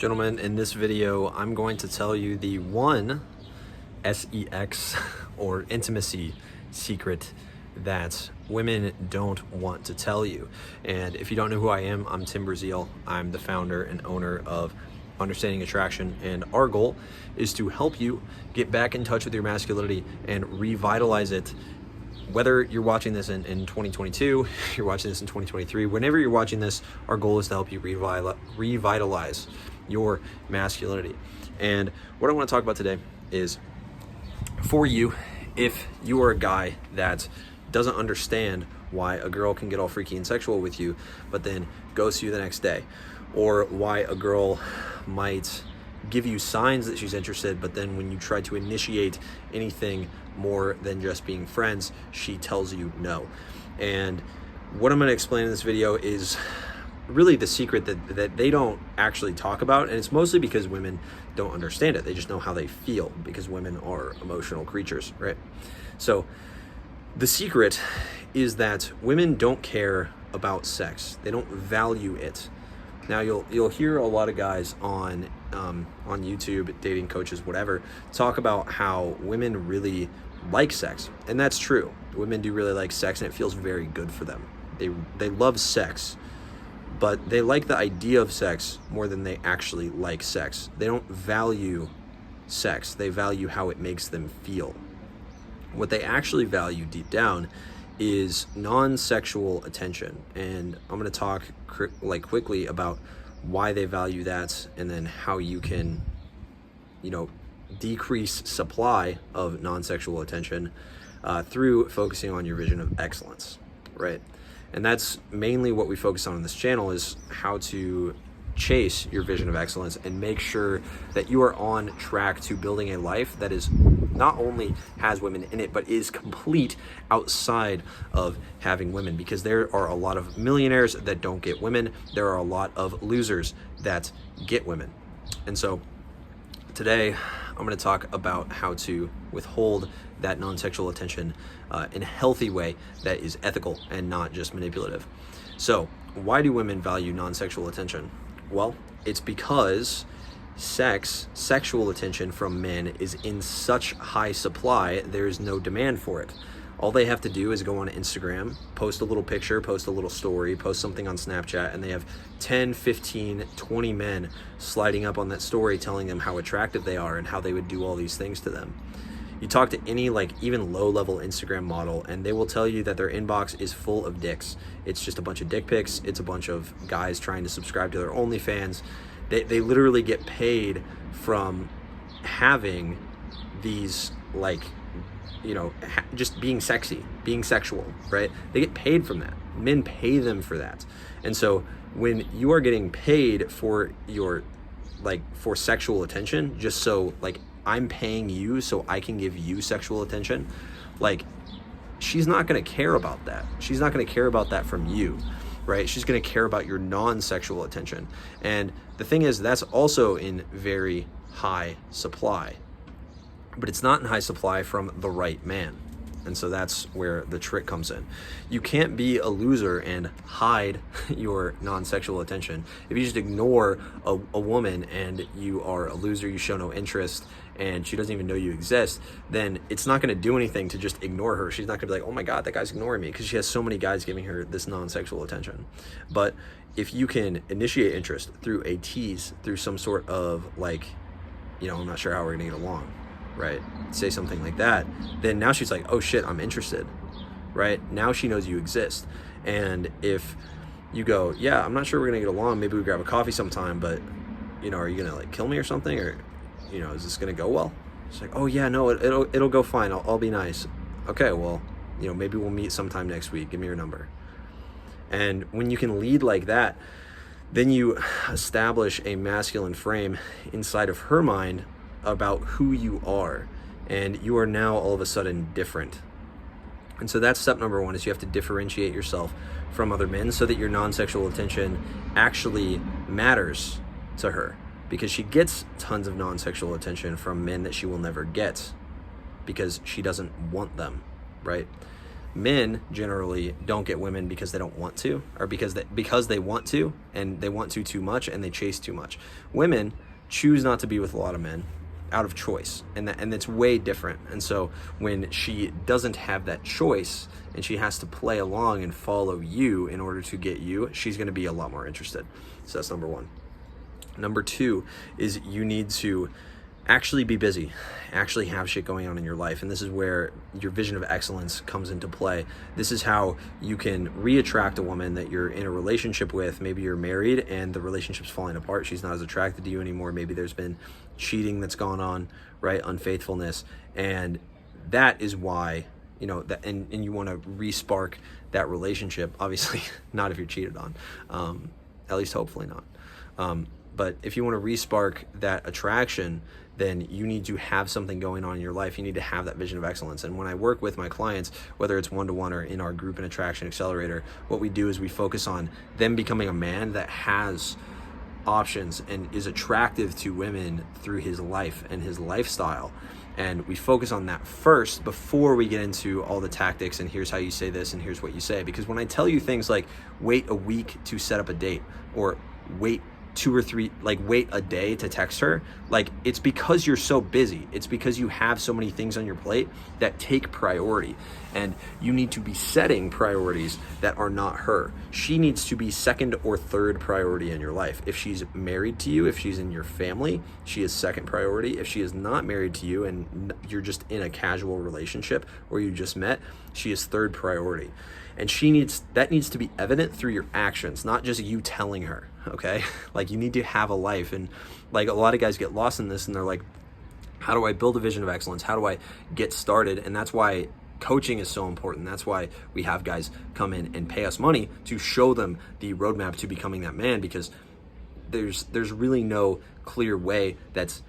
Gentlemen, in this video, I'm going to tell you the one SEX or intimacy secret that women don't want to tell you. And if you don't know who I am, I'm Tim Brazil. I'm the founder and owner of Understanding Attraction, and our goal is to help you get back in touch with your masculinity and revitalize it. Whether you're watching this in 2022, you're watching this in 2023, whenever you're watching this, our goal is to help you revitalize your masculinity. And what I want to talk about today is, for you, if you are a guy that doesn't understand why a girl can get all freaky and sexual with you, but then ghosts you the next day, or why a girl might give you signs that she's interested, but then when you try to initiate anything more than just being friends, she tells you no. And what I'm going to explain in this video is really the secret that they don't actually talk about, and it's mostly because women don't understand it. They just know how they feel, because women are emotional creatures, right? So the secret is that women don't care about sex. They don't value it. Now you'll hear a lot of guys on YouTube, dating coaches, whatever, talk about how women really like sex, and that's true. Women do really like sex, and it feels very good for them. They love sex, but they like the idea of sex more than they actually like sex. They don't value sex. They value how it makes them feel. What they actually value deep down is non-sexual attention, and I'm going to talk quickly about why they value that, and then how you can, decrease supply of non-sexual attention through focusing on your vision of excellence, right? And that's mainly what we focus on this channel, is how to chase your vision of excellence and make sure that you are on track to building a life that is not only has women in it, but is complete outside of having women, because there are a lot of millionaires that don't get women. There are a lot of losers that get women. And so today I'm going to talk about how to withhold that non-sexual attention in a healthy way that is ethical and not just manipulative. So why do women value non-sexual attention? Well, it's because sexual attention from men is in such high supply, there's no demand for it. All they have to do is go on Instagram, post a little picture, post a little story, post something on Snapchat, and they have 10, 15, 20 men sliding up on that story telling them how attractive they are and how they would do all these things to them. You talk to any even low-level Instagram model, and they will tell you that their inbox is full of dicks. It's just a bunch of dick pics. It's a bunch of guys trying to subscribe to their OnlyFans. They literally get paid from having these, just being sexy, being sexual, right? They get paid from that. Men pay them for that. And so when you are getting paid for your, for sexual attention, just so, I'm paying you so I can give you sexual attention, she's not going to care about that. She's not going to care about that from you, right? She's going to care about your non-sexual attention. And the thing is, that's also in very high supply, but it's not in high supply from the right man. And so that's where the trick comes in. You can't be a loser and hide your non-sexual attention. If you just ignore a woman and you are a loser, you show no interest, and she doesn't even know you exist, then it's not going to do anything to just ignore her. She's not going to be like, oh my God, that guy's ignoring me, because she has so many guys giving her this non-sexual attention. But if you can initiate interest through a tease, through some sort of I'm not sure how we're going to get along, right? Say something like that, then now she's like, oh shit, I'm interested, right? Now she knows you exist. And if you go, yeah, I'm not sure we're gonna get along, maybe we grab a coffee sometime, but are you gonna kill me or something, or is this gonna go well? She's like, oh yeah, no, it'll go fine. I'll be nice. Okay, well, maybe we'll meet sometime next week. Give me your number. And when you can lead like that, then you establish a masculine frame inside of her mind about who you are, and you are now all of a sudden different. And so that's step number one, is you have to differentiate yourself from other men so that your non-sexual attention actually matters to her, because she gets tons of non-sexual attention from men that she will never get because she doesn't want them, right? Men generally don't get women because they don't want to, or because they want to, and they want to too much, and they chase too much. Women choose not to be with a lot of men out of choice, and it's way different. And so when she doesn't have that choice and she has to play along and follow you in order to get you, she's going to be a lot more interested. So that's number one. Number two is you need to actually be busy, actually have shit going on in your life. And this is where your vision of excellence comes into play. This is how you can reattract a woman that you're in a relationship with. Maybe you're married and the relationship's falling apart. She's not as attracted to you anymore. Maybe there's been cheating that's gone on, right? Unfaithfulness. And that is why, you know, that, and you want to re-spark that relationship. Obviously not if you're cheated on, at least hopefully not. But if you want to re-spark that attraction, then you need to have something going on in your life. You need to have that vision of excellence. And when I work with my clients, whether it's one-to-one or in our group and attraction accelerator, what we do is we focus on them becoming a man that has options and is attractive to women through his life and his lifestyle. And we focus on that first before we get into all the tactics and here's how you say this and here's what you say. Because when I tell you things like wait a week to set up a date, or wait 2 or 3, like wait a day to text her, like it's because you're so busy. It's because you have so many things on your plate that take priority, and you need to be setting priorities that are not her. She needs to be second or third priority in your life. If she's married to you, if she's in your family, she is second priority. If she is not married to you and you're just in a casual relationship or you just met, she is third priority. And that needs to be evident through your actions, not just you telling her, okay? Like you need to have a life. And like a lot of guys get lost in this and they're like, how do I build a vision of excellence? How do I get started? And that's why coaching is so important. That's why we have guys come in and pay us money to show them the roadmap to becoming that man, because there's really no clear way that's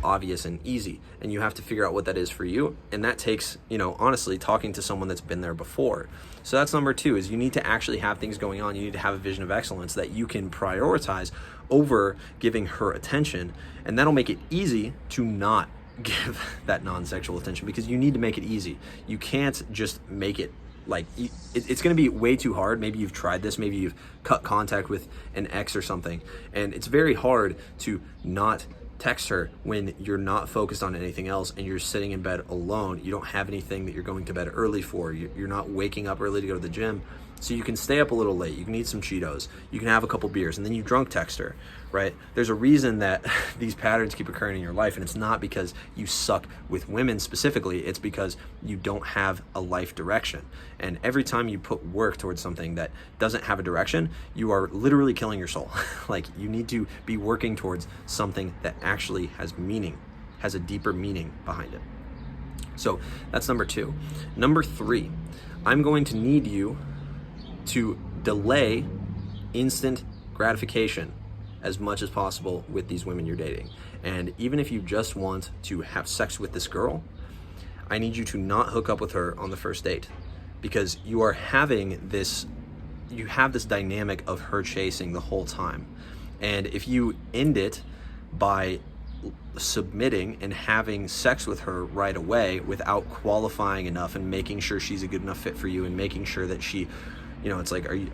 obvious and easy, and you have to figure out what that is for you. And that takes, you know, honestly talking to someone that's been there before. So that's number two, is you need to actually have things going on. You need to have a vision of excellence that you can prioritize over giving her attention, and that'll make it easy to not give that non-sexual attention, because you need to make it easy. You can't just make it like, it's going to be way too hard. Maybe you've tried this, maybe you've cut contact with an ex or something, and it's very hard to not text her when you're not focused on anything else and you're sitting in bed alone. You don't have anything that you're going to bed early for. You're not waking up early to go to the gym. So you can stay up a little late. You can eat some Cheetos. You can have a couple beers, and then you drunk text her, right? There's a reason that these patterns keep occurring in your life, and it's not because you suck with women specifically. It's because you don't have a life direction. And every time you put work towards something that doesn't have a direction, you are literally killing your soul. Like you need to be working towards something that actually has meaning, has a deeper meaning behind it. So that's number two. Number three, I'm going to need you to delay instant gratification as much as possible with these women you're dating. And even if you just want to have sex with this girl, I need you to not hook up with her on the first date, because you have this dynamic of her chasing the whole time. And if you end it by submitting and having sex with her right away without qualifying enough and making sure she's a good enough fit for you, and making sure that she, you know, it's like, are you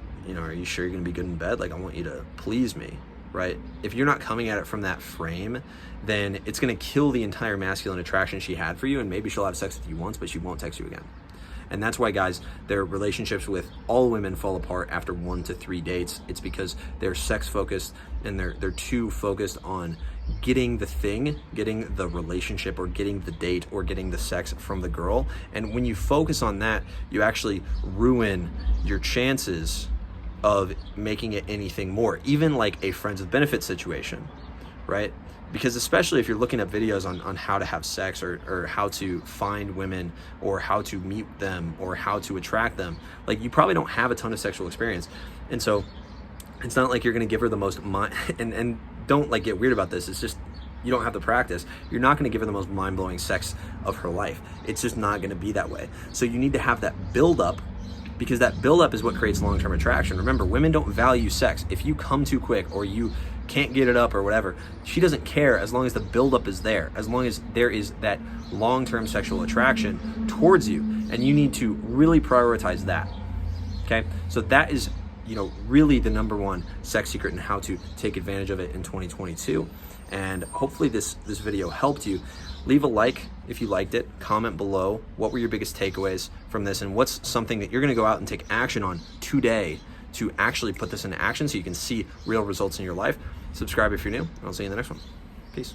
sure you're gonna be good in bed? Like, I want you to please me, right? If you're not coming at it from that frame, then it's gonna kill the entire masculine attraction she had for you, and maybe she'll have sex with you once, but she won't text you again. And that's why, guys, their relationships with all women fall apart after 1 to 3 dates. It's because they're sex focused, and they're too focused on getting the relationship, or getting the date, or getting the sex from the girl. And when you focus on that, you actually ruin your chances of making it anything more, even like a friends with benefits situation, right? Because especially if you're looking at videos on how to have sex, or how to find women, or how to meet them, or how to attract them, like you probably don't have a ton of sexual experience. And so it's not like you're going to give her the most and don't like get weird about this. It's just, you don't have the practice. You're not going to give her the most mind-blowing sex of her life. It's just not going to be that way. So you need to have that build-up, because that build-up is what creates long-term attraction. Remember, women don't value sex. If you come too quick, or you can't get it up, or whatever, she doesn't care as long as the build-up is there, as long as there is that long-term sexual attraction towards you. and you need to really prioritize that. Okay, so that is, you know, really the number one sex secret and how to take advantage of it in 2022. And hopefully this video helped you. Leave a like if you liked it. Comment below what were your biggest takeaways from this, and what's something that you're going to go out and take action on today to actually put this into action so you can see real results in your life. Subscribe if you're new, and I'll see you in the next one. Peace.